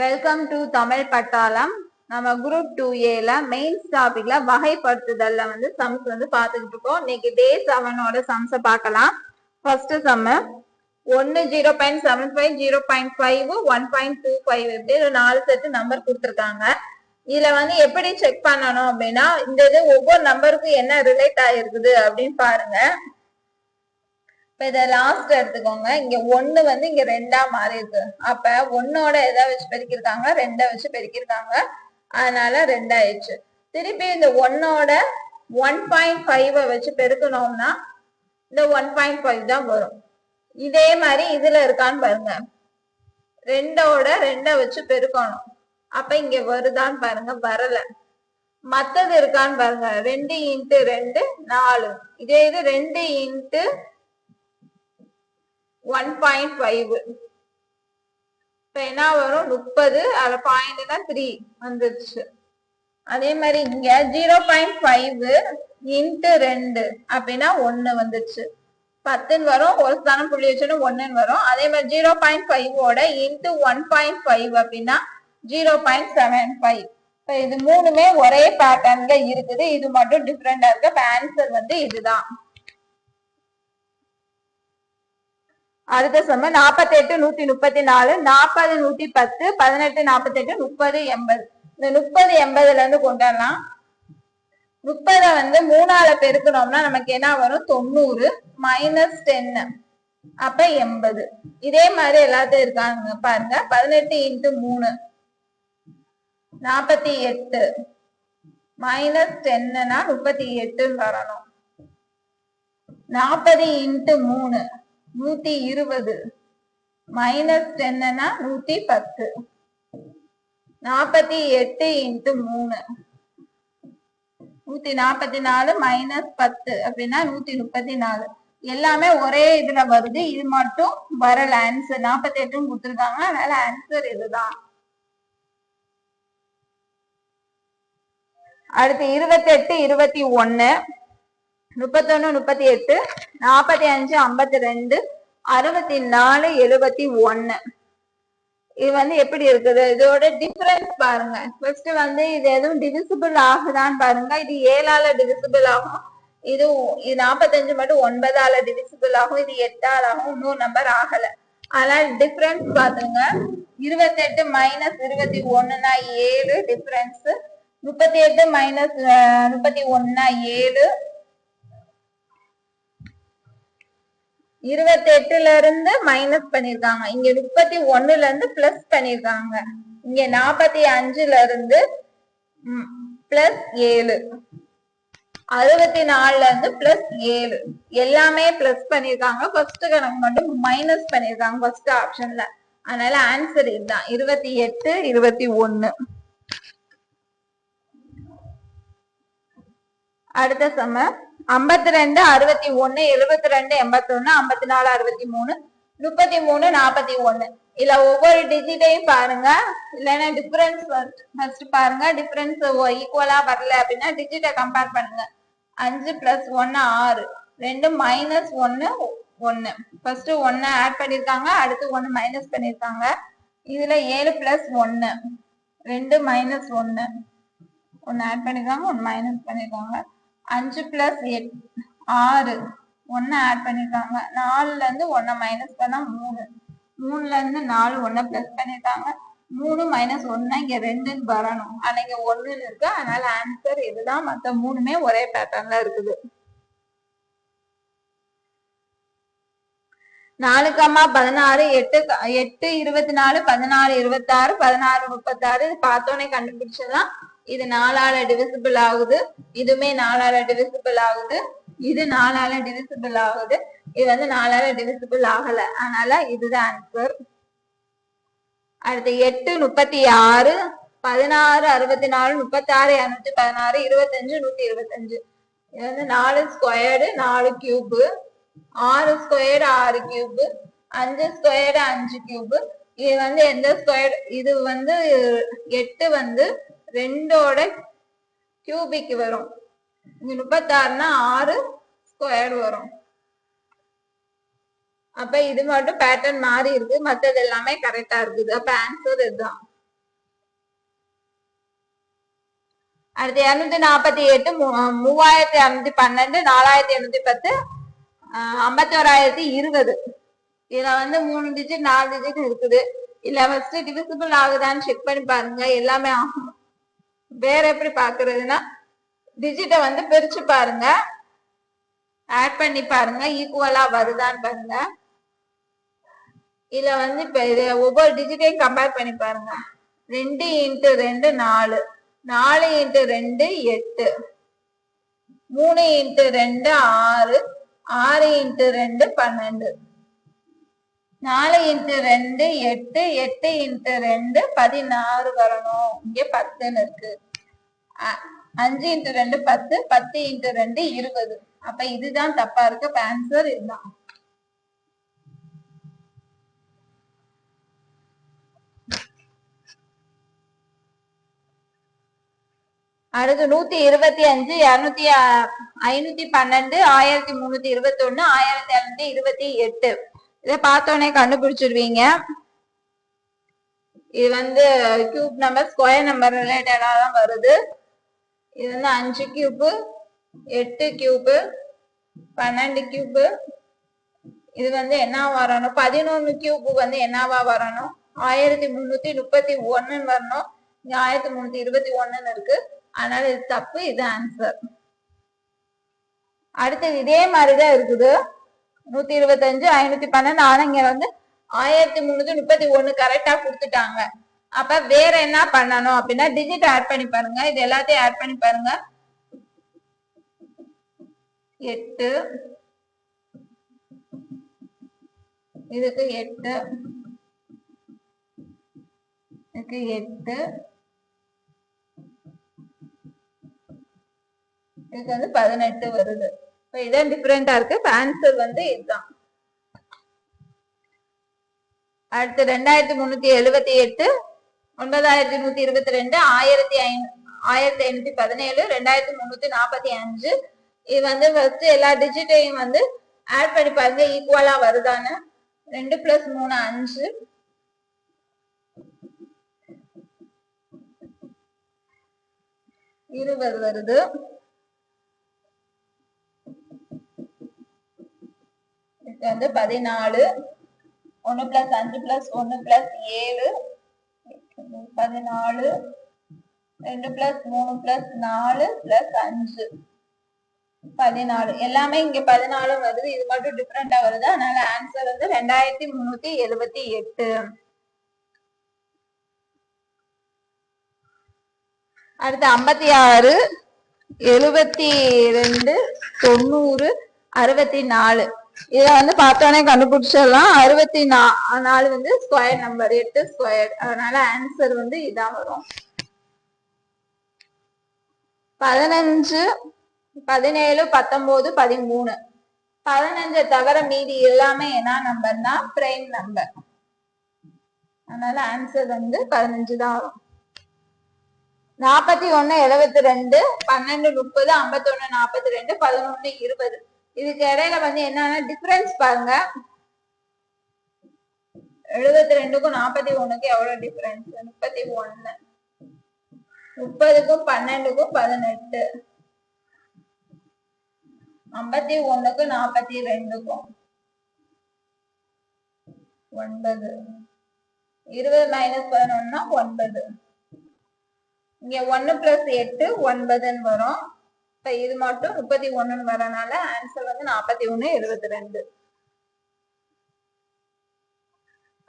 Welcome to Tamil பட்டாளம். நம்ம group 2A mains டாபிக்ல வகைப்படுத்துதல்ல சம்ஸ் பார்த்துக்கிட்டு இருக்கோம். இன்னைக்கு டே 7ஓட சம்ஸை பார்க்கலாம். ஃபர்ஸ்ட் சம் 1 0.75 0.5 1.25 இப்படி ஒரு 4 செட் நம்பர் கொடுத்துருக்காங்க. இதுல எப்படி செக் பண்ணணும் அப்படின்னா இந்த இது ஒவ்வொரு நம்பருக்கும் என்ன ரிலேட் ஆயிருக்குது அப்படின்னு பாருங்க. இப்ப இத லாஸ்ட் எடுத்துக்கோங்க. இங்க 1 இங்க 2ஆ மாறி இருக்கு. அப்ப 1ஓட எதை வச்சு பெருக்கிருக்காங்க, 2 வச்சு பெருக்கிருக்காங்க. அதனால 2 ஆயிடுச்சு. திருப்பி இந்த 1ஓட 1.5 வச்சு பெருக்கணும்னா இந்த 1.5 தான் வரும். இதே மாதிரி இதுல இருக்கான்னு பாருங்க. 2ஓட 2 வச்சு பெருக்கணும். அப்ப இங்க வருதான்னு பாருங்க, வரல. மத்தது இருக்கான்னு பாருங்க. 2 × 2 4. இதே இது 2 × 1.5 இப்ப என்ன வரும், 30. அதுல பாயிண்ட்னா 3 வந்துருச்சு. அதே மாதிரி இங்க 0.5 × 2 அப்படின்னா 1 வந்துருச்சு. 10 வரும். ஒரு ஸ்தானம் புள்ளி வச்சுன்னு 1 வரும். அதே மாதிரி 0.5ஓட × 1.5 அப்படின்னா 0.75. இப்ப இது மூணுமே ஒரே பேட்டர்ன்ல இருக்குது. இது மட்டும் டிஃபரெண்டா இருக்கு. இப்ப ஆன்சர் இதுதான். அடுத்த சம 48 134 40 110 18 48 30 80. இந்த 30 80ல இருந்து கொண்டாடலாம். 30 3ஆல பெருக்கணும்னா நமக்கு என்ன வரும், 90 -10 அப்ப 80. இதே மாதிரி எல்லாத்தையும் இருக்காங்க பாருங்க. 18 × 3 48 -10னா 38 வரணும். 40 × 3 120 -10னா 110. 48 × 3 144 -10 அப்படின்னா 134. எல்லாமே ஒரே இதுல வருது. இது மட்டும் வரல. ஆன்சர் 48 கொடுத்துருக்காங்க. அதனால ஆன்சர் இதுதான். அடுத்து 28 21 31 38 45 52 64 71. இது எப்படி இருக்குது, இதோட டிஃபரன்ஸ் பாருங்க. ஃபர்ஸ்ட் இது எதுவும் டிவிசிபிள் ஆகுதான்னு பாருங்க. இது 7ஆல டிவிசிபிள் ஆகும். இது 45 மட்டும் 9ஆல டிவிசிபிள் ஆகும். இது 8ஆல ஆகும். இன்னொரு நம்பர் ஆகல. அதனால டிஃபரன்ஸ் பாத்துங்க. 28 -21னா 7 டிஃபரன்ஸ். 38 -31னா 7. 28ல இருந்து மைனஸ் பண்ணிருக்காங்க. இங்க 31ல இருந்து பிளஸ் பண்ணிருக்காங்க. இங்க 45ல இருந்து பிளஸ் 7. 64ல இருந்து பிளஸ் 7. எல்லாமே பிளஸ் பண்ணிருக்காங்க. ஃபர்ஸ்ட் கணக்கு மட்டும் மைனஸ் பண்ணிருக்காங்க ஃபர்ஸ்ட் ஆப்ஷன்ல. அதனால ஆன்சர் இதுதான், 28 21. அடுத்த சம 52 61 72 81 54 63 33 41. இல்ல ஒவ்வொரு டிஜிட்டையும் பாருங்க. இல்லைன்னா டிஃபரன்ஸ் ஃபர்ஸ்ட் பாருங்க. டிஃபரன்ஸ் ஈக்குவலா வரல அப்படின்னா டிஜிட்டை கம்பேர் பண்ணுங்க. 5 + 1 6. 2 -1 1. ஃபர்ஸ்ட் 1 ஆட் பண்ணிருக்காங்க. அடுத்து 1 மைனஸ் பண்ணிருக்காங்க. இதுல 7 + 1 2 -1 1 ஆட் பண்ணிருக்காங்க. 1 மைனஸ் பண்ணிருக்காங்க. 5 + 8 6 1 ஆட் பண்ணிருக்காங்க. 4ல இருந்து 1 மைனஸ் பண்ணா 3. 3ல இருந்து 4 1 பிளஸ் பண்ணிருக்காங்க. 3 - 1 இங்க 2ன்னு வரணும். ஆனா இங்க 1ன்னு இருக்கு. அதனால ஆன்சர் இதுதான். மத்த மூணுமே ஒரே பேட்டர்ன்ல இருக்குது. 4, 16 8 24 16 26 16 36. இது பார்த்தோன்னே கண்டுபிடிச்சதான். இது 4ஆல டிவிசிபிள் ஆகுது. இதுமே 4ஆல டிவிசிபிள் ஆகுது. இது 4ஆல டிவிசிபிள் ஆகுது. இது 4ஆல டிவிசிபிள் ஆகல. அதனால இதுதான் ஆன்சர். அடுத்து 8 36 16 64 36 216 25 125. இது 4 squared 4 cube. 6 squared 6 cube. 5 squared 5 cube. இது எந்த ஸ்கொயர், இது 8 2ஓட கியூபிக் வரும். இங்க 36னா 6 ஸ்கொயர் வரும். அப்ப இது மட்டும் பேட்டர்ன் மாறி இருக்கு. மத்தது எல்லாமே கரெக்டா இருக்குது. அப்ப ஆன்சர் இதுதான். அடுத்து 248 3212 4810 51020. இதுல வந்து 3 டிஜிட் 4 டிஜிட் இருக்குது. இல்ல ஃபர்ஸ்ட் டிவிசிபிள் ஆகுதான்னு செக் பண்ணி பாருங்க. எல்லாமே ஆகும். வேற எப்படி பாக்குறதுன்னா டிஜிட்டை வந்து பிரிச்சு பாருங்க, ஆட் பண்ணி பாருங்க, ஈக்குவலா வருதான்னு பாருங்க. இதுல வந்து இப்ப ஒவ்வொரு டிஜிட்டையும் கம்பேர் பண்ணி பாருங்க. 2 × 2 4, 4 × 2 8, 3 × 2 6, 6 × 2 12, 4 × 2 8, 8 × 2 16 வரணும். இங்க 10 இருக்கு. 5 × 2 10, 10 × 2 20. அப்ப இதுதான் தப்பா இருக்கு. ஆன்சர் இதுதான். அடுத்து 125 512 1321 1728. இதை பார்த்தோன்னே கண்டுபிடிச்சிருவீங்க. இது வந்து கியூப் நம்பர், ஸ்கொயர் நம்பர் ரிலேட்டடா தான் வருது. இது வந்து 5 கியூப், 8 கியூப், 12 கியூப். இது வந்து என்ன வரணும்? 11 கியூப் வந்து என்னவா வரணும்? 1331 வரணும். இங்க 1321 இருக்கு. அதனால இது தப்பு. இது ஆன்சர். அடுத்தது இதே மாதிரிதான் இருக்குது. 125 512. ஆனா இங்க வந்து 1331 கரெக்டா கொடுத்துட்டாங்க. அப்ப வேற என்ன பண்ணணும் அப்படின்னா டிஜிட் ஆட் பண்ணி பாருங்க. இது எல்லாத்தையும் ஆட் பண்ணி பாருங்க. 8, இதுக்கு 8, இதுக்கு 8, இதுக்கு வந்து 18 வருது. இதான் டிஃபரெண்டா இருக்கு. ஆன்சர் வந்து இதுதான். அடுத்து 2378, 9122, 1517, 2345. இது வந்து ஃபர்ஸ்ட் எல்லா டிஜிட்டையும் வந்து ஆட் பண்ணி பாருங்க, ஈக்குவலா வருதான்னு. 2 + 3 5, 20 வருது. இது வந்து 14. 1 + 5 + 1 + 7, 14. 2 + 3 + 4 + 5, 14. எல்லாமே இங்க 14 வருது. இது மட்டும் டிஃபரெண்டா வருது. அதனால ஆன்சர் வந்து 2378. அடுத்து 56, 72, 90, 64. இத வந்து பார்த்தோன்னே கண்டுபிடிச்சிடலாம். 64 வந்து ஸ்கொயர் நம்பர், 8 ஸ்கொயர். அதனால ஆன்சர் வந்து இதான் வரும். 15, 17, 19, 13. 15 தவிர மீதி எல்லாமே என்ன நம்பர்னா பிரைம் நம்பர். அதனால ஆன்சர் வந்து 15 தான் வரும். 41, 72, 12, 30, 51, 42, 11, 20. இதுக்கு இடையில வந்து என்னன்னா டிஃபரன்ஸ் பாருங்க. 72க்கும் 41க்கும் எவ்வளவு டிஃபரன்ஸ்? 31. 30க்கும் 12க்கும் 18. 51க்கும் 42க்கும் 9. 20 - 11னா 9. இங்க 1 + 8 9 வரும். இப்ப இது மட்டும் 31 வரனால ஆன்சர் வந்து 41, 22.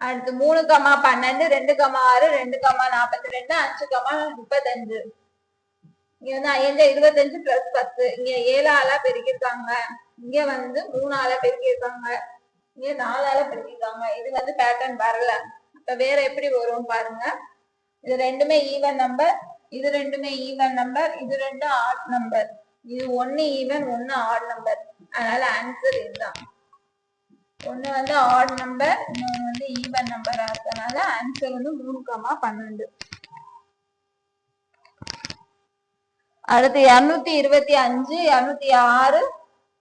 அடுத்து 3, 12, 2, 6, 2, 42, 5, 35. இங்க வந்து 5 25 + 10. இங்க 7 ஆளா பெருக்கிருக்காங்க. இங்க வந்து 3 ஆளா பெருக்கிருக்காங்க. இங்க 4 ஆளா பெருக்கிருக்காங்க. இது வந்து பேட்டர்ன் வரல. அப்ப வேற எப்படி வரும் பாருங்க. இது ரெண்டுமே ஈவன் நம்பர், இது ரெண்டுமே ஈவன் நம்பர், இது ரெண்டும் ஆட் நம்பர். இது 1 ஈவன், 1 ஆட் நம்பர். அதனால ஆன்சர் இதுதான். 1 வந்து ஆட் நம்பர், இன்னொன்னு வந்து ஈவன் நம்பரா இருக்கனால ஆன்சர் வந்து 3, 12. அடுத்து 225, 206,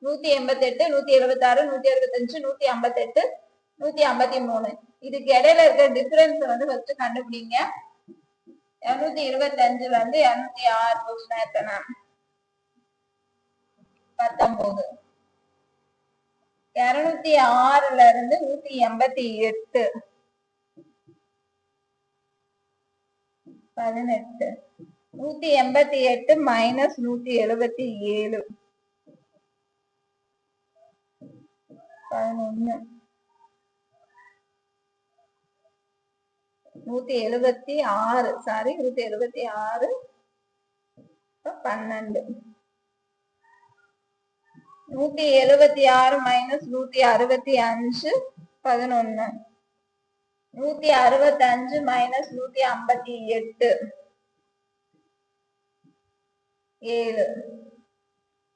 188, 176, 165, 158, 153. இதுக்கு இடையில இருக்க டிஃபரன்ஸ் வந்து ஃபர்ஸ்ட் கண்டுபிடிங்க. 225 வந்து 206 போச்சுன்னா எத்தனை? 19. 206ல இருந்து 188 18. 188 minus 177 11. 176 sorry 176 12. 176 minus 165 11. 165 minus 158 7.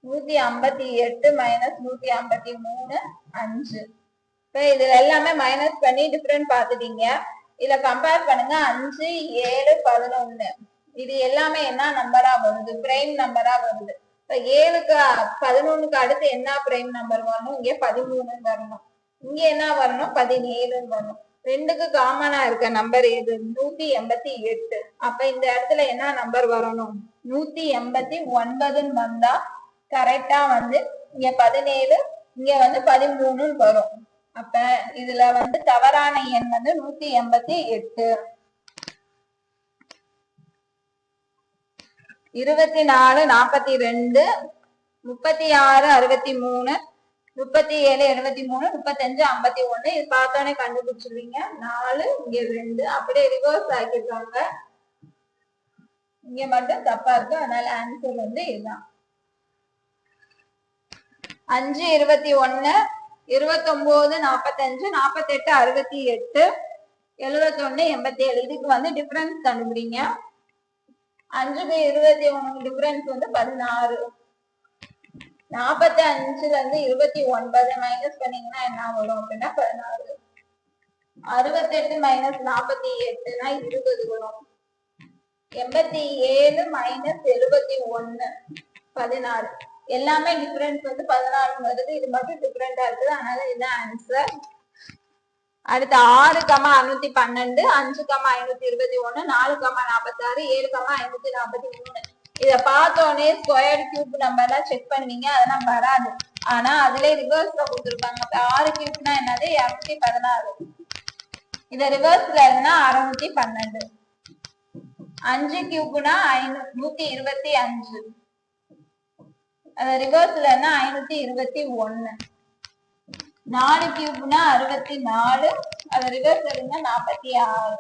158 minus 153 5. இப்ப இதுல எல்லாமே மைனஸ் பண்ணி டிஃபரெண்ட் பாத்துட்டீங்க. இதுல கம்பேர் பண்ணுங்க 5 7 11. இது எல்லாமே என்ன நம்பரா வருது? பிரைம் நம்பரா வருது. இப்ப 7க்கு 11க்கு அடுத்து என்ன பிரைம் நம்பர் வரணும்? இங்க 13 வரணும். இங்க என்ன வரணும்? 17 வரணும். ரெண்டுக்கு காமனா இருக்க நம்பர் எது? 188. அப்ப இந்த இடத்துல என்ன நம்பர் வரணும்? 189 வந்தா கரெக்டா வந்து இங்க 17 இங்க வந்து 13 வரும். அப்ப இதுல வந்து தவறான எண் வந்து 188. 24 42 36 63 37 73 35 51. இது பார்த்தோன்னே கண்டுபிடிச்சிருவீங்க. 4 இங்க 2 அப்படியே ரிவர்ஸ் ஆக்கிருக்காங்க. இங்க மட்டும் தப்பா இருக்கு. அதனால ஆன்சர் வந்து இதுதான். 5 21 29 45 48 68 71 87. இதுக்கு வந்து டிஃபரன்ஸ் கண்டுபிடிங்க. 5க்கு 21 டிஃபரன்ஸ் வந்து 16. 45ல இருந்து 29 மைனஸ் பண்ணீங்கன்னா என்ன வரும் அப்படின்னா 16. 68 மைனஸ் 48னா 20 வரும். 87 மைனஸ் 71 16. எல்லாமே டிஃபரன்ஸ் வந்து 14 வருது. இது மட்டும் டிஃபரெண்டா இருக்குது. அதனால இதுதான் ஆன்சர். அடுத்து 6, 612 5, 521 4, 46 7, 543. இத பார்த்தோன்னே ஸ்கொயர் கியூப் நம்பர் எல்லாம் செக் பண்ணுவீங்க. அதெல்லாம் வராது. ஆனா அதுல ரிவர்ஸ்ல கொடுத்துருப்பாங்க. 6 கியூப்னா என்னது? 216. இத ரிவர்ஸ்ல இருந்தா 612. 5 கியூப்னா 125. அத ரிவர்ஸ்ல இருந்தா 521. 4 கியூப்னா 64. அத ரிவர்ஸ்ல இருந்தா 46.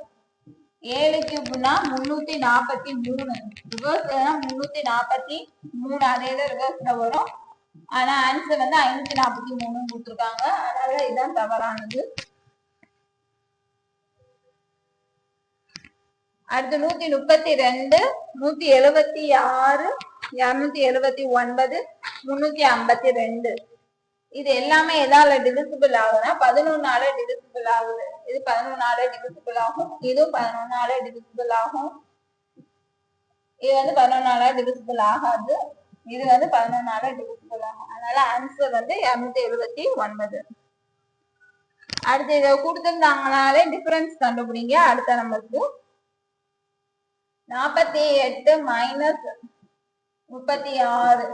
7 கியூப்னா 343. ரிவர்ஸ்ல 343. அதே தான் ரிவர்ஸ்ல வரும். ஆனா ஆன்சர் வந்து 543 கொடுத்துருக்காங்க. அதனால இதுதான் தவறானது. அடுத்து 132 176 279 352. இது எல்லாமே எதால டிவிசிபிள் ஆகுதுன்னா 11ஆல டிவிசிபிள் ஆகுது. இது 11ஆல டிவிசிபிள் ஆகும். இதுவும் 11ஆல டிவிசிபிள் ஆகும். இது வந்து 11ஆல டிவிசிபிள் ஆகாது. இது வந்து 11ஆல டிவிசிபிள் ஆகும். அதனால ஆன்சர் வந்து 279. அடுத்து இதை கொடுத்துருந்தாங்கனாலே டிஃபரன்ஸ் கண்டுபிடிங்க. அடுத்த நம்பருக்கு 48 மைனஸ் 36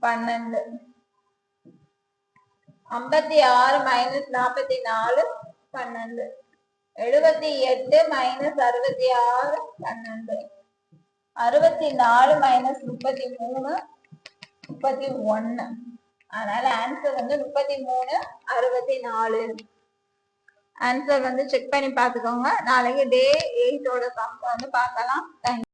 12. 56 மைனஸ் 44 12. 78 மைனஸ் 66 12. 64 மைனஸ் 33 31. அதனால ஆன்சர் வந்து 33 64. ஆன்சர் வந்து செக் பண்ணி பாத்துக்கோங்க. நாளைக்கு டே 8ஓட சம்ஸ் வந்து பார்க்கலாம். தேங்க்யூ.